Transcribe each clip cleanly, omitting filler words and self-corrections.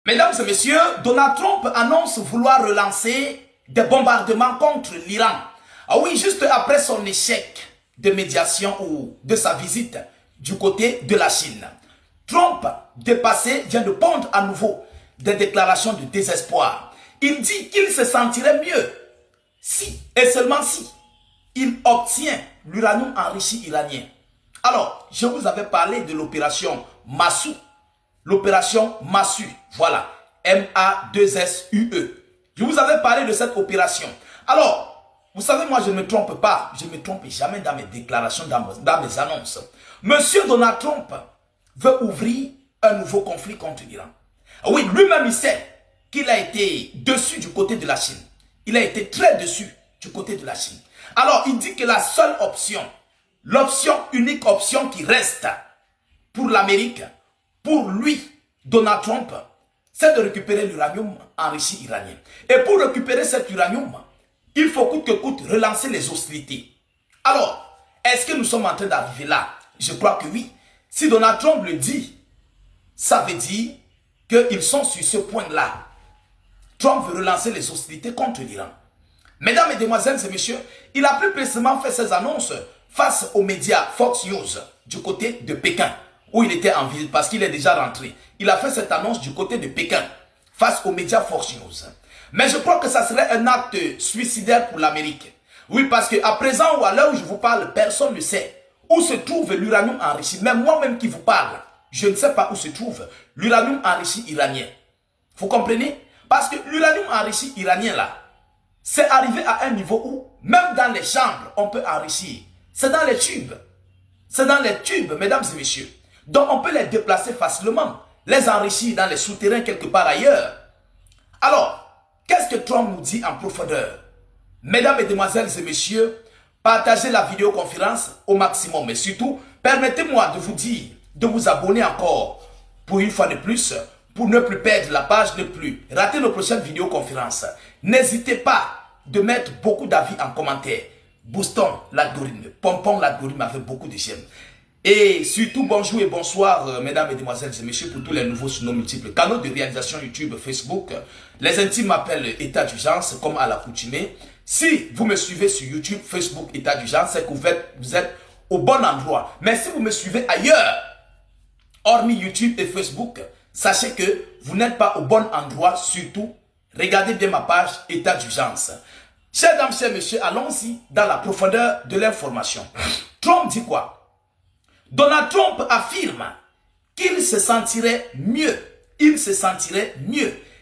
Mesdames et messieurs, Donald Trump annonce vouloir relancer des bombardements contre l'Iran. Ah oui, juste après son échec de médiation ou de sa visite du côté de la Chine. Trump, dépassé, vient de pondre à nouveau des déclarations de désespoir. Il dit qu'il se sentirait mieux si, et seulement si, il obtient l'uranium enrichi iranien. Alors, je vous avais parlé de l'opération Massu. L'opération Massu, voilà, M-A-2-S-U-E. Je vous avais parlé de cette opération. Alors, vous savez, moi, je ne me trompe pas. Je ne me trompe jamais dans mes déclarations, dans mes annonces. Monsieur Donald Trump veut ouvrir un nouveau conflit contre l'Iran. Oui, lui-même, il sait qu'il a été dessus du côté de la Chine. Il a été très dessus du côté de la Chine. Alors, il dit que la seule option, l'option, unique option qui reste pour l'Amérique, pour lui, Donald Trump, c'est de récupérer l'uranium enrichi iranien. Et pour récupérer cet uranium, il faut coûte que coûte relancer les hostilités. Alors, est-ce que nous sommes en train d'arriver là? Je crois que oui. Si Donald Trump le dit, ça veut dire qu'ils sont sur ce point-là. Trump veut relancer les hostilités contre l'Iran. Mesdames, Mesdemoiselles et messieurs, il a plus précisément fait ses annonces face aux médias Fox News du côté de Pékin, où il était en ville parce qu'il est déjà rentré. Il a fait cette annonce du côté de Pékin face aux médias Fox News. Mais je crois que ça serait un acte suicidaire pour l'Amérique. Oui, parce qu'à présent ou à l'heure où je vous parle, personne ne sait où se trouve l'uranium enrichi. Même moi-même qui vous parle, je ne sais pas où se trouve l'uranium enrichi iranien. Vous comprenez? Parce que l'uranium enrichi iranien là, c'est arrivé à un niveau où, même dans les chambres, on peut enrichir. C'est dans les tubes. C'est dans les tubes, mesdames et messieurs. Donc on peut les déplacer facilement, les enrichir dans les souterrains quelque part ailleurs. Alors, qu'est-ce que Trump nous dit en profondeur? Mesdames, Mesdemoiselles et messieurs, partagez la vidéoconférence au maximum. Et surtout, permettez-moi de vous dire, de vous abonner encore pour une fois de plus, pour ne plus perdre la page, ne plus rater nos prochaines vidéoconférences. N'hésitez pas de mettre beaucoup d'avis en commentaire. Boostons l'algorithme, pompons l'algorithme avec beaucoup de j'aime. Et surtout, bonjour et bonsoir, mesdames, mesdemoiselles et messieurs, pour tous les nouveaux sur nos multiples canaux de réalisation YouTube, Facebook. Les intimes m'appellent état d'urgence, comme à l'accoutumée. Si vous me suivez sur YouTube, Facebook, état d'urgence, c'est que vous êtes au bon endroit. Mais si vous me suivez ailleurs, hormis YouTube et Facebook, sachez que vous n'êtes pas au bon endroit, surtout, regardez bien ma page état d'urgence. Chers dames, chers messieurs, allons-y dans la profondeur de l'information. Trump dit quoi? Donald Trump affirme qu'il se sentirait mieux,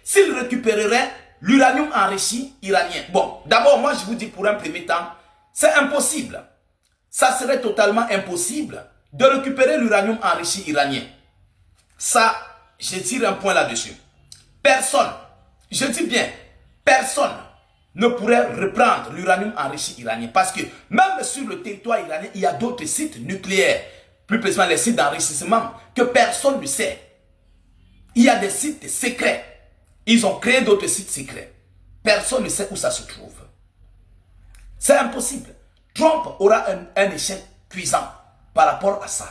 s'il récupérerait l'uranium enrichi iranien. Bon, d'abord, moi je vous dis pour un premier temps, c'est impossible. Ça serait totalement impossible de récupérer l'uranium enrichi iranien. Ça, je tire un point là-dessus. Personne, je dis bien, personne ne pourrait reprendre l'uranium enrichi iranien. Parce que même sur le territoire iranien, il y a d'autres sites nucléaires, plus précisément les sites d'enrichissement, que personne ne sait. Il y a des sites secrets. Ils ont créé d'autres sites secrets. Personne ne sait où ça se trouve. C'est impossible. Trump aura un échec cuisant par rapport à ça.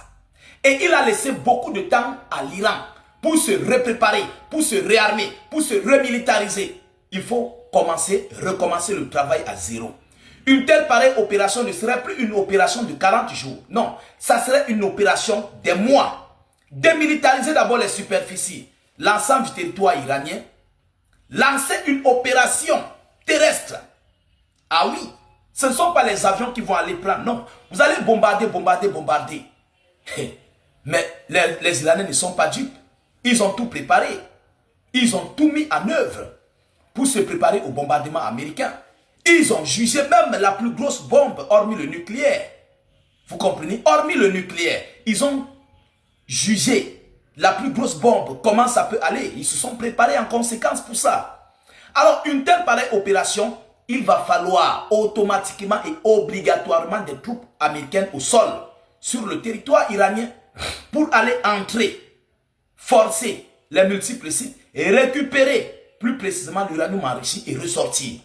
Et il a laissé beaucoup de temps à l'Iran pour se repréparer, pour se réarmer, pour se remilitariser. Il faut recommencer le travail à zéro. Une telle pareille opération ne serait plus une opération de 40 jours. Non, ça serait une opération des mois. Démilitariser d'abord les superficies, l'ensemble du territoire iranien. Lancer une opération terrestre. Ah oui, ce ne sont pas les avions qui vont aller prendre. Non, vous allez bombarder. Mais les Iraniens ne sont pas dupes. Ils ont tout préparé. Ils ont tout mis en œuvre pour se préparer au bombardement américain. Ils ont jugé même la plus grosse bombe, hormis le nucléaire. Vous comprenez? Hormis le nucléaire, ils ont jugé la plus grosse bombe, comment ça peut aller. Ils se sont préparés en conséquence pour ça. Alors, une telle pareille opération, il va falloir automatiquement et obligatoirement des troupes américaines au sol, sur le territoire iranien, pour aller entrer, forcer les multiples sites et récupérer plus précisément l'uranium enrichi et ressortir.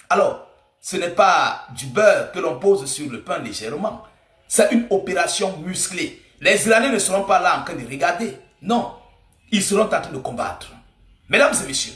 Alors, ce n'est pas du beurre que l'on pose sur le pain légèrement. C'est une opération musclée. Les Iraniens ne seront pas là en train de regarder. Non, ils seront en train de combattre. Mesdames et messieurs,